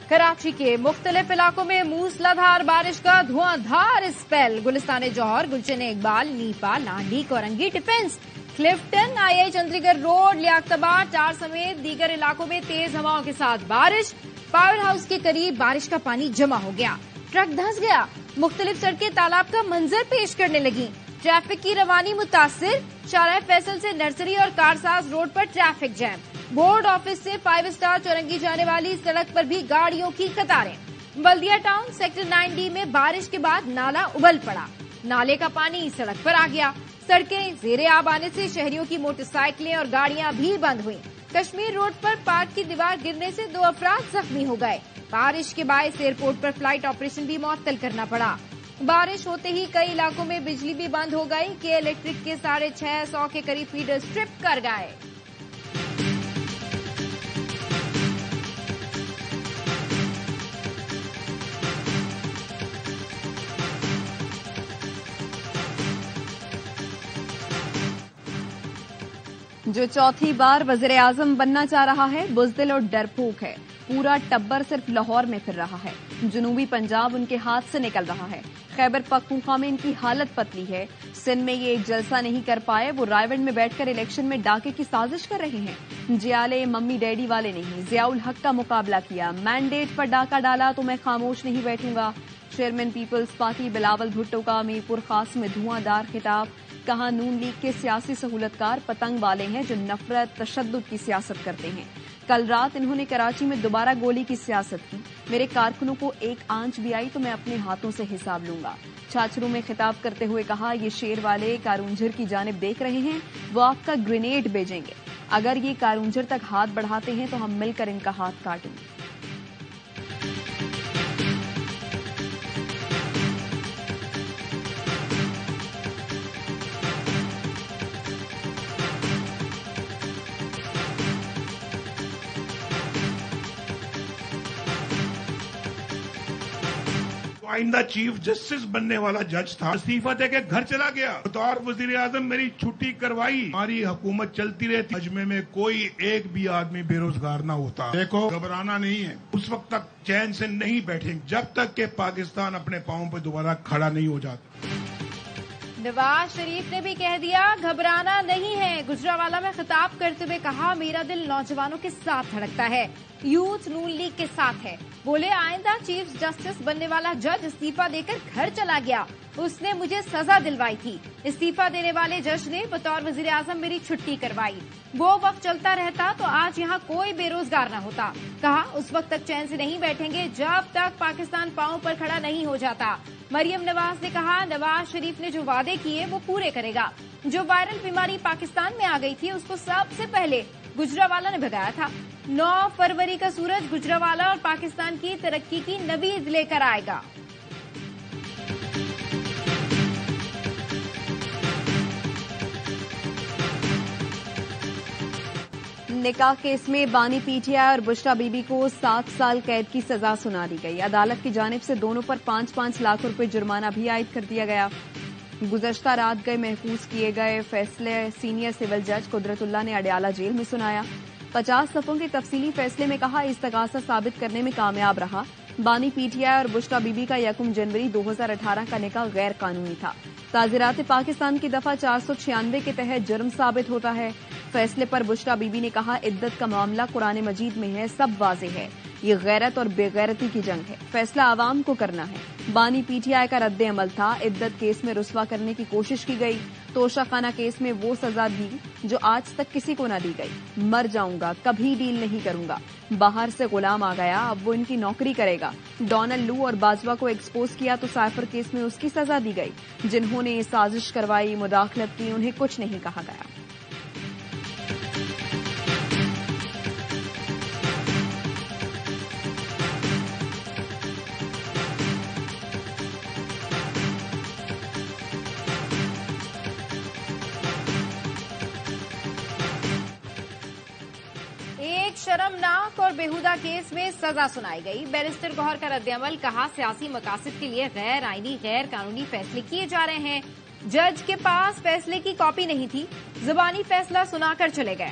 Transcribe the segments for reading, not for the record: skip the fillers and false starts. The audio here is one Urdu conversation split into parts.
کراچی کے مختلف علاقوں میں موسلادھار بارش کا دھواندھار spell. Gulistan Johar, Gulshan Iqbal, Nipa, Landhi, Korangi, Defence, Clifton, I Chundrigar road, لیاقت آباد، ٹار سمیت دیگر علاقوں میں تیز ہواؤں کے ساتھ بارش. پاور ہاؤس کے قریب بارش کا پانی جمع ہو گیا، ٹرک دھنس گیا، مختلف سڑکیں تالاب کا منظر پیش کرنے لگیں. ٹریفک کی روانی متاثر، شارع فیصل سے نرسری اور کارساز روڈ پر ٹریفک جیم. بورڈ آفس سے 5 اسٹار چورنگی جانے والی سڑک پر بھی گاڑیوں کی قطاریں. بلدیہ ٹاؤن سیکٹر 9D میں بارش کے بعد نالا ابل پڑا، نالے کا پانی سڑک پر آ گیا. سڑکیں زیر آب آنے سے شہریوں کی موٹر سائیکلیں اور گاڑیاں بھی بند ہوئیں. کشمیر روڈ پر پارک کی دیوار گرنے سے 2 افراد زخمی ہو گئے. بارش کے باعث ایئرپورٹ پر فلائٹ آپریشن بھی معطل کرنا پڑا. بارش ہوتے ہی کئی علاقوں میں بجلی بھی بند ہو گئی. کے الیکٹرک کے 650 کے قریب فیڈر اسٹرپ کر گئے. جو چوتھی بار وزیر اعظم بننا چاہ رہا ہے بزدل اور ڈرپوک ہے. پورا ٹبر صرف لاہور میں پھر رہا ہے. جنوبی پنجاب ان کے ہاتھ سے نکل رہا ہے. خیبر پختونخوا میں ان کی حالت پتلی ہے. سندھ میں یہ ایک جلسہ نہیں کر پائے. وہ رائیونڈ میں بیٹھ کر الیکشن میں ڈاکے کی سازش کر رہے ہیں. جیالے ممی ڈیڈی والے نہیں. ضیاء الحق کا مقابلہ کیا، مینڈیٹ پر ڈاکہ ڈالا تو میں خاموش نہیں بیٹھوں گا. چیئرمین پیپلز پارٹی بلاول بھٹو کا میرپور خاص میں دھواں دار خطاب. کہا نون لیگ کے سیاسی سہولتکار پتنگ والے ہیں جو نفرت تشدد کی سیاست کرتے ہیں. کل رات انہوں نے کراچی میں دوبارہ گولی کی سیاست کی. میرے کارکنوں کو ایک آنچ بھی آئی تو میں اپنے ہاتھوں سے حساب لوں گا. چھاچروں میں خطاب کرتے ہوئے کہا یہ شیر والے کارونجھر کی جانب دیکھ رہے ہیں، وہ آپ کا گرینیڈ بھیجیں گے. اگر یہ کارونجھر تک ہاتھ بڑھاتے ہیں تو ہم مل کر ان کا ہاتھ کاٹیں گے. آئندہ چیف جسٹس بننے والا جج تھا، استعفی دے کے گھر چلا گیا. بطور وزیر اعظم میری چھٹی کروائی. ہماری حکومت چلتی رہتی، مجمع میں کوئی ایک بھی آدمی بے روزگار نہ ہوتا. دیکھو گھبرانا نہیں ہے. اس وقت تک چین سے نہیں بیٹھیں جب تک کہ پاکستان اپنے پاؤں پہ دوبارہ کھڑا نہیں ہو جاتا. نواز شریف نے بھی کہہ دیا گھبرانا نہیں ہے. گجرانوالہ میں خطاب کرتے ہوئے کہا میرا دل نوجوانوں کے ساتھ دھڑکتا ہے، یوتھ نون لیگ کے ساتھ ہے. بولے آئندہ چیف جسٹس بننے والا جج استعفی دے کر گھر چلا گیا، اس نے مجھے سزا دلوائی تھی. استعفی دینے والے جج نے بطور وزیر اعظم میری چھٹی کروائی. وہ وقت چلتا رہتا تو آج یہاں کوئی بے روزگار نہ ہوتا. کہا اس وقت تک چین سے نہیں بیٹھیں گے جب تک پاکستان پاؤں پر کھڑا نہیں ہو جاتا. مریم نواز نے کہا نواز شریف نے جو وعدے کیے وہ پورے کرے گا. جو وائرل بیماری پاکستان میں آ گئی تھی اس کو سب سے پہلے گجرانوالہ نے بھگایا تھا. 9 فروری کا سورج گجرانوالہ اور پاکستان کی ترقی کی نوید لے کر آئے گا. نکاح کیس میں بانی پی ٹی آئی اور بشرا بی بی کو 7 سال قید کی سزا سنا دی گئی. عدالت کی جانب سے دونوں پر 5-5 لاکھ روپے جرمانہ بھی عائد کر دیا گیا. گزشتہ رات گئے محفوظ کیے گئے فیصلے سینئر سول جج قدرت اللہ نے اڈیالہ جیل میں سنایا. 50 صفحوں کے تفصیلی فیصلے میں کہا استغاثہ ثابت کرنے میں کامیاب رہا. بانی پی ٹی آئی اور بشرا بی بی کا 1 جنوری 2018 کا نکاح غیر قانونی تھا. تعزیرات پاکستان کی دفعہ 496 کے تحت جرم ثابت ہوتا ہے. فیصلے پر بشرا بی بی نے کہا عدت کا معاملہ قرآن مجید میں ہے، سب واضح ہے، یہ غیرت اور بے غیرتی کی جنگ ہے، فیصلہ عوام کو کرنا ہے. بانی پی ٹی آئی کا رد عمل تھا. عدت کیس میں رسوا کرنے کی کوشش کی گئی. توشہ خانہ کیس میں وہ سزا دی جو آج تک کسی کو نہ دی گئی. مر جاؤں گا، کبھی ڈیل نہیں کروں گا. باہر سے غلام آ گیا، اب وہ ان کی نوکری کرے گا. ڈونلڈ لو اور باجوہ کو ایکسپوز کیا تو سائفر کیس میں اس کی سزا دی گئی. جنہوں نے سازش کروائی، مداخلت کی، انہیں کچھ نہیں کہا گیا. شرمناک اور بیہودہ کیس میں سزا سنائی گئی. بیرسٹر گوہر کا رد عمل، کہا سیاسی مقاصد کے لیے غیر آئینی غیر قانونی فیصلے کیے جا رہے ہیں. جج کے پاس فیصلے کی کاپی نہیں تھی، زبانی فیصلہ سنا کر چلے گئے.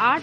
8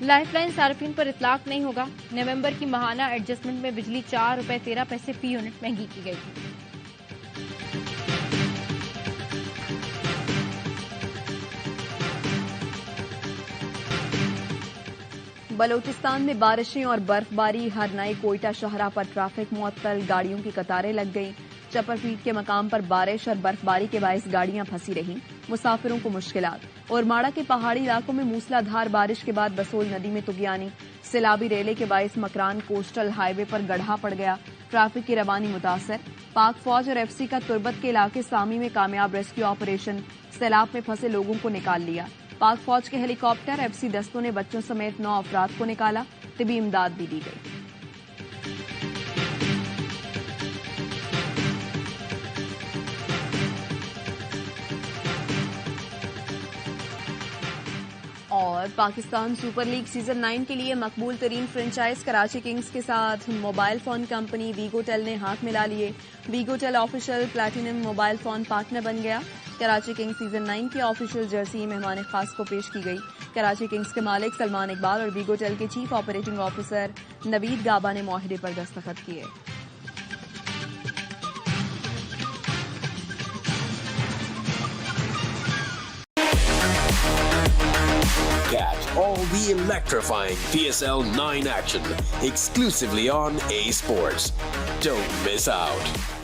لائف لائن صارفین پر اطلاق نہیں ہوگا. نومبر کی ماہانہ ایڈجسٹمنٹ میں بجلی 4 روپے 13 پیسے فی یونٹ مہنگی کی گئی تھی. بلوچستان میں بارشیں اور برف باری، ہرنائی کوئٹہ شاہراہ پر ٹریفک معطل، گاڑیوں کی قطاریں لگ گئیں. چپر فیٹ کے مقام پر بارش اور برف باری کے باعث گاڑیاں پھنسی رہیں، مسافروں کو مشکلات. اور ماڑا کے پہاڑی علاقوں میں موسلا دھار بارش کے بعد بسول ندی میں طغیانی، سیلابی ریلے کے باعث مکران کوسٹل ہائی وے پر گڑھا پڑ گیا، ٹریفک کی روانی متاثر. پاک فوج اور ایف سی کا تربت کے علاقے سامی میں کامیاب ریسکیو آپریشن، سیلاب میں پھنسے لوگوں کو نکال لیا. پاک فوج کے ہیلی کاپٹر ایف سی دستوں نے بچوں سمیت 9 افراد کو نکالا، طبی امداد بھی دی گئی. اور پاکستان سپر لیگ سیزن 9 کے لیے مقبول ترین فرنچائز کراچی کنگز کے ساتھ mobile phone company Vgo Tel نے ہاتھ ملا لیے. Vgo Tel official platinum mobile phone partner بن گیا. کراچی کنگز سیزن 9 کی آفیشیل جرسی مہمان خاص کو پیش کی گئی. کراچی کنگز کے مالک سلمان اقبال اور ویگو ٹیل کے چیف آپریٹنگ آفیسر نوید گابا نے معاہدے پر دستخط کیے. Catch all the electrifying PSL 9 action exclusively on A Sports. Don't miss out.